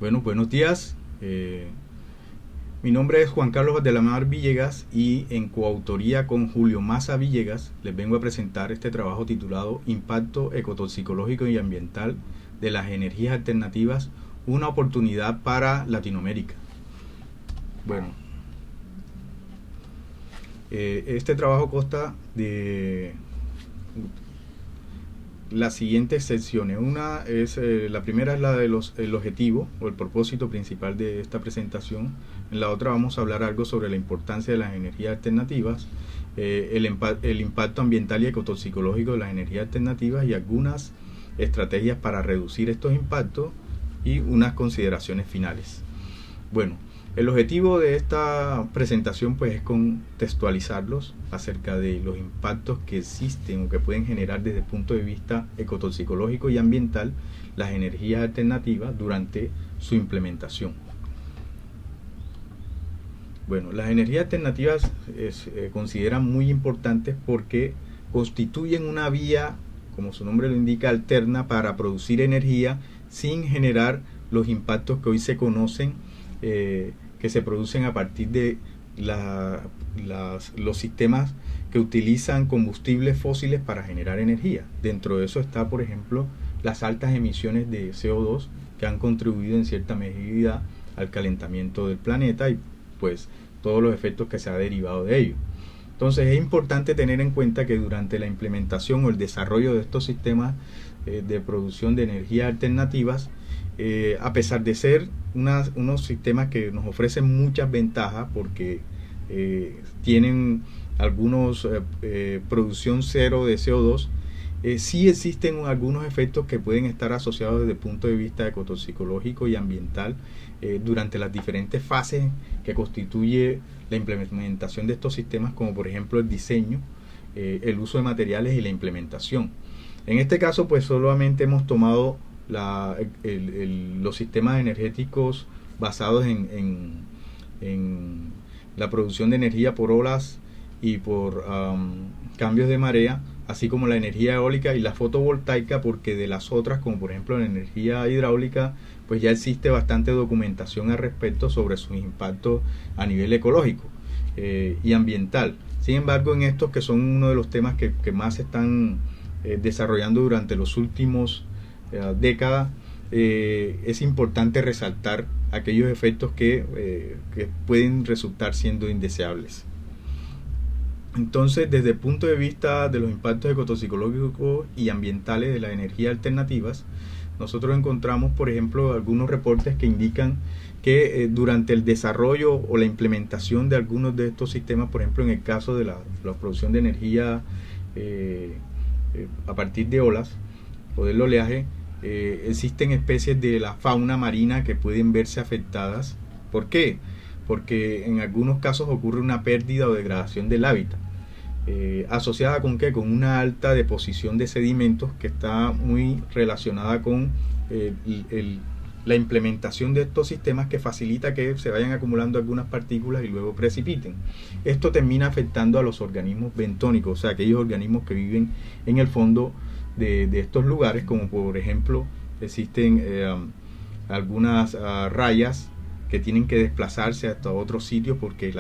Bueno, buenos días. Mi nombre es Juan Carlos Valdelamar Villegas y en coautoría con Julio Maza Villegas les vengo a presentar este trabajo titulado Impacto ecotoxicológico y ambiental de las energías alternativas, una oportunidad para Latinoamérica. Bueno, este trabajo consta de las siguientes secciones. La primera es la de el objetivo o el propósito principal de esta presentación. En la otra vamos a hablar algo sobre la importancia de las energías alternativas, el impacto ambiental y ecotoxicológico de las energías alternativas y algunas estrategias para reducir estos impactos y unas consideraciones finales. Bueno, el objetivo de esta presentación pues es contextualizarlos acerca de los impactos que existen o que pueden generar desde el punto de vista ecotoxicológico y ambiental las energías alternativas durante su implementación. Bueno, las energías alternativas se consideran muy importantes porque constituyen una vía, como su nombre lo indica, alterna para producir energía sin generar los impactos que hoy se conocen que se producen a partir de los sistemas que utilizan combustibles fósiles para generar energía. Dentro de eso está, por ejemplo, las altas emisiones de CO2 que han contribuido en cierta medida al calentamiento del planeta y pues todos los efectos que se han derivado de ello. Entonces es importante tener en cuenta que durante la implementación o el desarrollo de estos sistemas de producción de energías alternativas, a pesar de ser unos sistemas que nos ofrecen muchas ventajas porque tienen algunos producción cero de CO2, sí existen algunos efectos que pueden estar asociados desde el punto de vista ecotoxicológico y ambiental durante las diferentes fases que constituye la implementación de estos sistemas, como por ejemplo el diseño, el uso de materiales y la implementación. En este caso pues solamente hemos tomado los sistemas energéticos basados en la producción de energía por olas y por cambios de marea, así como la energía eólica y la fotovoltaica, porque de las otras, como por ejemplo la energía hidráulica, pues ya existe bastante documentación al respecto sobre sus impactos a nivel ecológico y ambiental. Sin embargo, en estos que son uno de los temas que más se están desarrollando durante los últimos décadas, es importante resaltar aquellos efectos que pueden resultar siendo indeseables. Entonces, desde el punto de vista de los impactos ecotoxicológicos y ambientales de las energías alternativas, nosotros encontramos, por ejemplo, algunos reportes que indican que durante el desarrollo o la implementación de algunos de estos sistemas, por ejemplo, en el caso de la producción de energía a partir de olas o del oleaje, existen especies de la fauna marina que pueden verse afectadas. ¿Por qué? Porque en algunos casos ocurre una pérdida o degradación del hábitat, asociada con ¿qué? Con una alta deposición de sedimentos que está muy relacionada con la implementación de estos sistemas, que facilita que se vayan acumulando algunas partículas y luego precipiten. Esto termina afectando a los organismos bentónicos, o sea, aquellos organismos que viven en el fondo de estos lugares, como por ejemplo existen algunas rayas que tienen que desplazarse hasta otros sitios porque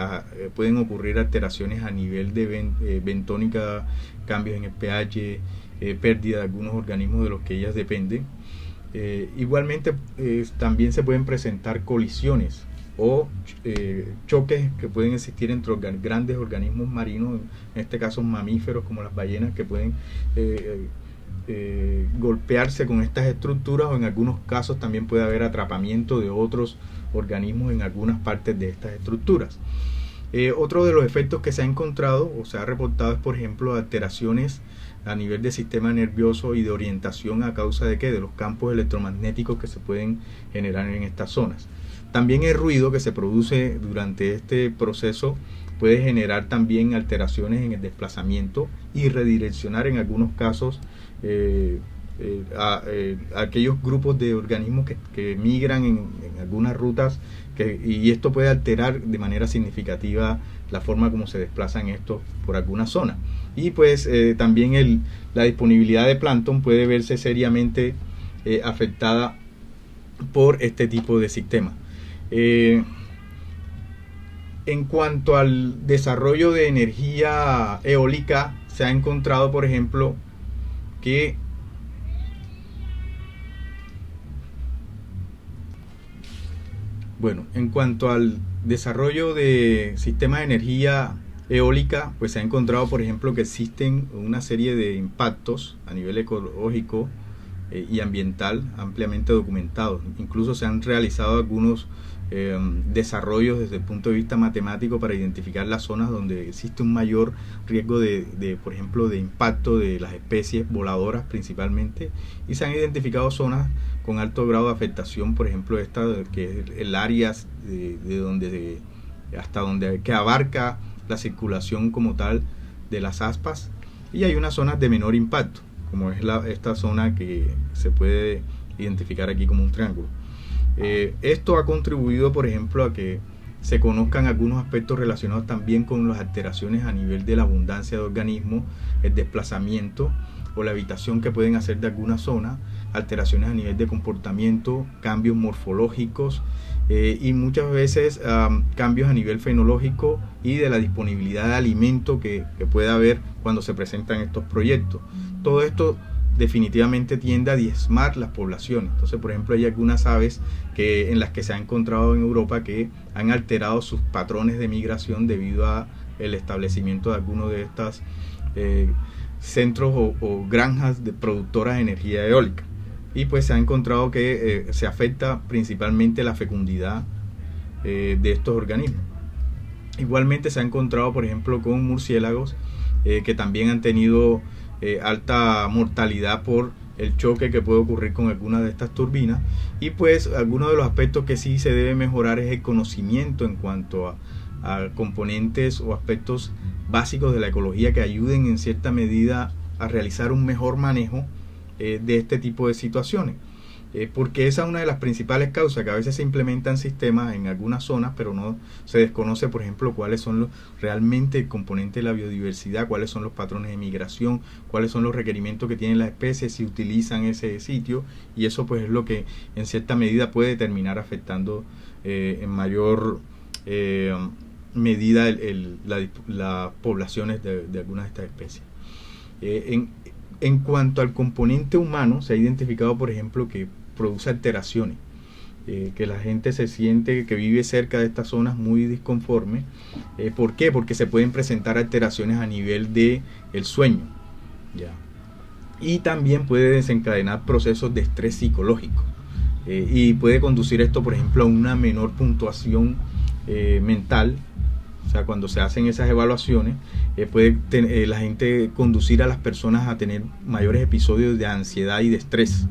pueden ocurrir alteraciones a nivel de bentónica, cambios en el pH, pérdida de algunos organismos de los que ellas dependen. Igualmente también se pueden presentar colisiones o choques que pueden existir entre grandes organismos marinos, en este caso mamíferos como las ballenas, que pueden golpearse con estas estructuras, o en algunos casos también puede haber atrapamiento de otros organismos en algunas partes de estas estructuras. Otro de los efectos que se ha encontrado o se ha reportado es, por ejemplo, alteraciones a nivel del sistema nervioso y de orientación a causa de ¿qué? De los campos electromagnéticos que se pueden generar en estas zonas. También el ruido que se produce durante este proceso puede generar también alteraciones en el desplazamiento y redireccionar en algunos casos a aquellos grupos de organismos que migran en algunas rutas, y esto puede alterar de manera significativa la forma como se desplazan estos por alguna zona. Y pues también la disponibilidad de plancton puede verse seriamente afectada por este tipo de sistema. En cuanto al desarrollo de energía eólica, se ha encontrado, por ejemplo, que en cuanto al desarrollo de sistemas de energía eólica, pues se ha encontrado, por ejemplo, que existen una serie de impactos a nivel ecológico y ambiental ampliamente documentados. Incluso se han realizado algunos desarrollos desde el punto de vista matemático para identificar las zonas donde existe un mayor riesgo por ejemplo, de impacto de las especies voladoras principalmente, y se han identificado zonas con alto grado de afectación, por ejemplo esta que es el área hasta donde que abarca la circulación como tal de las aspas, y hay unas zonas de menor impacto, como es esta zona que se puede identificar aquí como un triángulo. Esto ha contribuido, por ejemplo, a que se conozcan algunos aspectos relacionados también con las alteraciones a nivel de la abundancia de organismos, el desplazamiento o la habitación que pueden hacer de alguna zona, alteraciones a nivel de comportamiento, cambios morfológicos y muchas veces cambios a nivel fenológico y de la disponibilidad de alimento que puede haber cuando se presentan estos proyectos. Todo esto definitivamente tiende a diezmar las poblaciones. Entonces, por ejemplo, hay algunas aves en las que se ha encontrado en Europa que han alterado sus patrones de migración debido a el establecimiento de algunos de estos centros o granjas de productoras de energía eólica, y pues se ha encontrado que se afecta principalmente la fecundidad de estos organismos. Igualmente se ha encontrado, por ejemplo, con murciélagos que también han tenido alta mortalidad por el choque que puede ocurrir con algunas de estas turbinas, y pues algunos de los aspectos que sí se debe mejorar es el conocimiento en cuanto a componentes o aspectos básicos de la ecología que ayuden en cierta medida a realizar un mejor manejo de este tipo de situaciones, porque esa es una de las principales causas, que a veces se implementan sistemas en algunas zonas pero no se desconoce, por ejemplo, cuáles son realmente el componente de la biodiversidad, cuáles son los patrones de migración, cuáles son los requerimientos que tienen las especies si utilizan ese sitio, y eso pues es lo que en cierta medida puede terminar afectando en mayor medida las poblaciones de algunas de estas especies. En cuanto al componente humano, se ha identificado, por ejemplo, que produce alteraciones, que la gente se siente que vive cerca de estas zonas muy disconforme. ¿Por qué? Porque se pueden presentar alteraciones a nivel del sueño, ¿ya? Y también puede desencadenar procesos de estrés psicológico, y puede conducir esto, por ejemplo, a una menor puntuación mental. O sea, cuando se hacen esas evaluaciones, puede la gente conducir a las personas a tener mayores episodios de ansiedad y de estrés,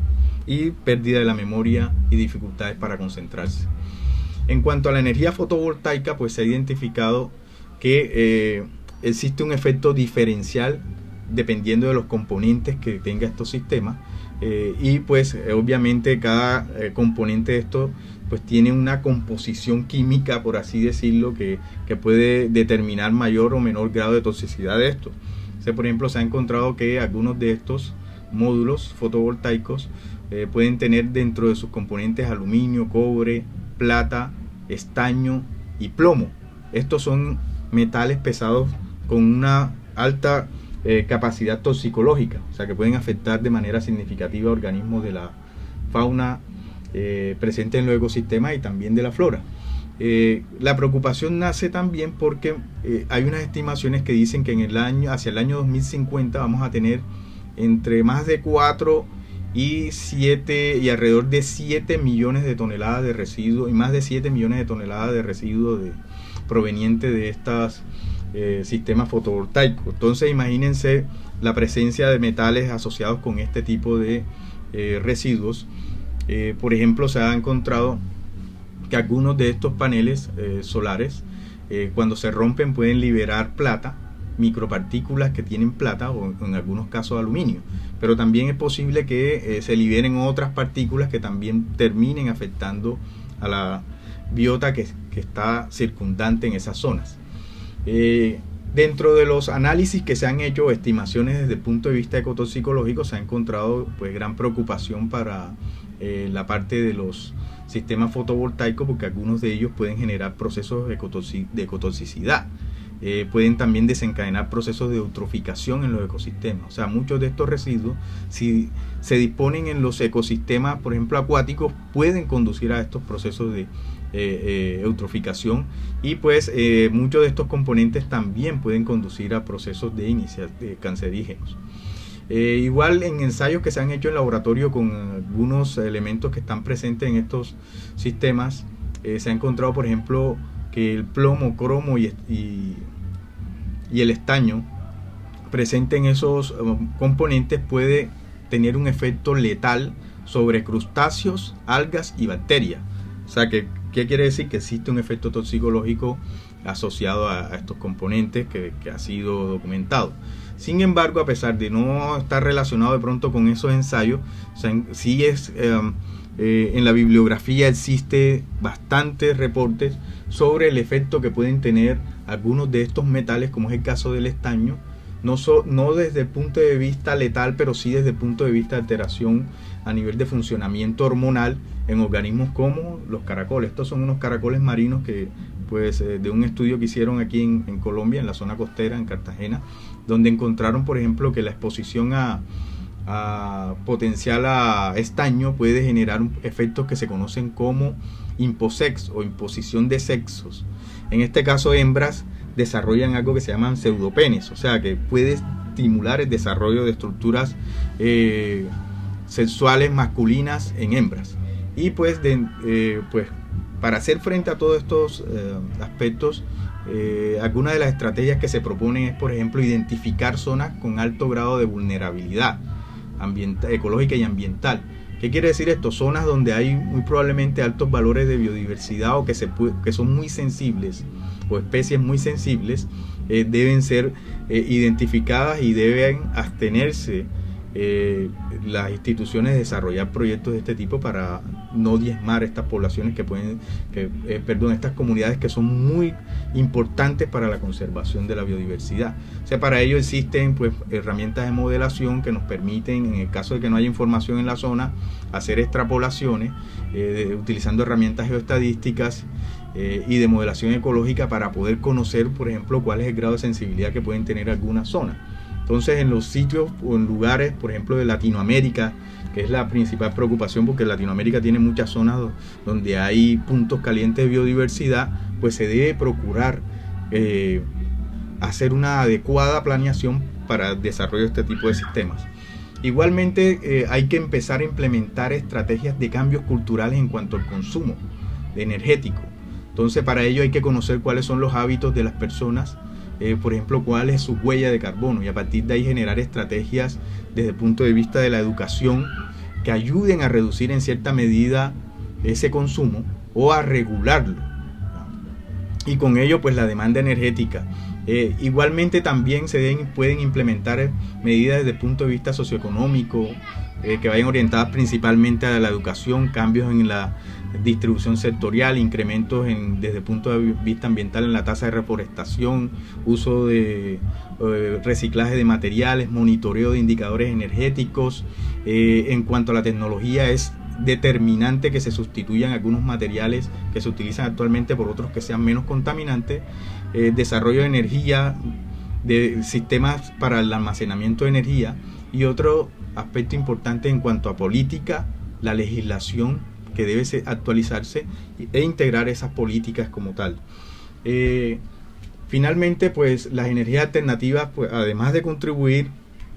y pérdida de la memoria y dificultades para concentrarse. En cuanto a la energía fotovoltaica, pues se ha identificado que existe un efecto diferencial dependiendo de los componentes que tenga estos sistemas, y pues obviamente cada componente de esto pues tiene una composición química, por así decirlo, que puede determinar mayor o menor grado de toxicidad de esto. O sea, por ejemplo, se ha encontrado que algunos de estos módulos fotovoltaicos pueden tener dentro de sus componentes aluminio, cobre, plata, estaño y plomo. Estos son metales pesados con una alta capacidad toxicológica, o sea que pueden afectar de manera significativa a organismos de la fauna presente en los ecosistemas y también de la flora. La preocupación nace también porque hay unas estimaciones que dicen que hacia el año 2050 vamos a tener entre más de 4 y 7 y alrededor de 7 millones de toneladas de residuos, y más de 7 millones de toneladas de residuos provenientes de estos sistemas fotovoltaicos. Entonces imagínense la presencia de metales asociados con este tipo de residuos. Por ejemplo, se ha encontrado que algunos de estos paneles solares, cuando se rompen, pueden liberar plata, micropartículas que tienen plata, o en algunos casos aluminio, pero también es posible que se liberen otras partículas que también terminen afectando a la biota que está circundante en esas zonas. Dentro de los análisis que se han hecho, estimaciones desde el punto de vista ecotoxicológico, se ha encontrado pues gran preocupación para la parte de los sistemas fotovoltaicos, porque algunos de ellos pueden generar procesos de ecotoxicidad. Pueden también desencadenar procesos de eutroficación en los ecosistemas. O sea, muchos de estos residuos, si se disponen en los ecosistemas, por ejemplo, acuáticos, pueden conducir a estos procesos de eutroficación, y pues muchos de estos componentes también pueden conducir a procesos de cancerígenos. Igual en ensayos que se han hecho en laboratorio con algunos elementos que están presentes en estos sistemas, se ha encontrado, por ejemplo, que el plomo, cromo y el estaño presente en esos componentes puede tener un efecto letal sobre crustáceos, algas y bacterias. O sea, ¿qué quiere decir? Que existe un efecto toxicológico asociado a estos componentes que ha sido documentado. Sin embargo, a pesar de no estar relacionado de pronto con esos ensayos, o sea, sí en la bibliografía existe bastantes reportes sobre el efecto que pueden tener algunos de estos metales, como es el caso del estaño, no desde el punto de vista letal, pero sí desde el punto de vista de alteración a nivel de funcionamiento hormonal en organismos como los caracoles. Estos son unos caracoles marinos que, pues, de un estudio que hicieron aquí en Colombia, en la zona costera, en Cartagena, donde encontraron, por ejemplo, que la exposición a potencial a estaño puede generar efectos que se conocen como imposex o imposición de sexos. En este caso, hembras desarrollan algo que se llaman pseudopenes, o sea que puede estimular el desarrollo de estructuras sexuales masculinas en hembras. Y pues para hacer frente a todos estos aspectos, algunas de las estrategias que se proponen es, por ejemplo, identificar zonas con alto grado de vulnerabilidad ecológica y ambiental. ¿Qué quiere decir esto? Zonas donde hay muy probablemente altos valores de biodiversidad o que son muy sensibles, o especies muy sensibles, deben ser identificadas y deben abstenerse las instituciones de desarrollar proyectos de este tipo para no diezmar estas poblaciones estas comunidades que son muy importantes para la conservación de la biodiversidad. O sea, para ello existen pues herramientas de modelación que nos permiten, en el caso de que no haya información en la zona, hacer extrapolaciones utilizando herramientas geoestadísticas y de modelación ecológica para poder conocer, por ejemplo, cuál es el grado de sensibilidad que pueden tener algunas zonas. Entonces, en los sitios o en lugares, por ejemplo, de Latinoamérica, que es la principal preocupación, porque Latinoamérica tiene muchas zonas donde hay puntos calientes de biodiversidad, pues se debe procurar hacer una adecuada planeación para el desarrollo de este tipo de sistemas. Igualmente, hay que empezar a implementar estrategias de cambios culturales en cuanto al consumo energético. Entonces, para ello hay que conocer cuáles son los hábitos de las personas, por ejemplo, cuál es su huella de carbono, y a partir de ahí generar estrategias desde el punto de vista de la educación que ayuden a reducir en cierta medida ese consumo o a regularlo, y con ello pues la demanda energética. Igualmente también pueden implementar medidas desde el punto de vista socioeconómico que vayan orientadas principalmente a la educación, cambios en la distribución sectorial, incrementos desde el punto de vista ambiental en la tasa de reforestación, uso de reciclaje de materiales, monitoreo de indicadores energéticos. En cuanto a la tecnología, es determinante que se sustituyan algunos materiales que se utilizan actualmente por otros que sean menos contaminantes. Desarrollo de energía, de sistemas para el almacenamiento de energía, y otro aspecto importante en cuanto a política, la legislación que debe actualizarse e integrar esas políticas como tal. Finalmente, pues las energías alternativas, pues, además de contribuir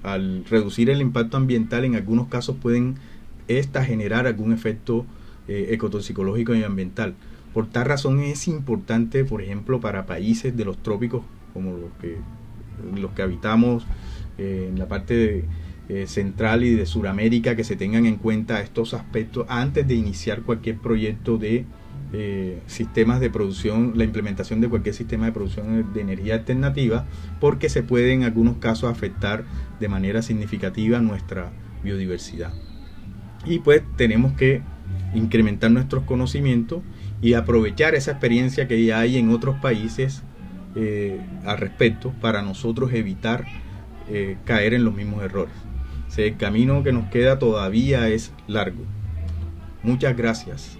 al reducir el impacto ambiental, en algunos casos pueden generar algún efecto ecotoxicológico y ambiental. Por tal razón es importante, por ejemplo, para países de los trópicos como los que habitamos en la parte central y de Sudamérica, que se tengan en cuenta estos aspectos antes de iniciar cualquier proyecto de sistemas de producción, la implementación de cualquier sistema de producción de energía alternativa, porque se puede en algunos casos afectar de manera significativa nuestra biodiversidad. Y pues tenemos que incrementar nuestros conocimientos y aprovechar esa experiencia que ya hay en otros países al respecto, para nosotros evitar caer en los mismos errores. El camino que nos queda todavía es largo. Muchas gracias.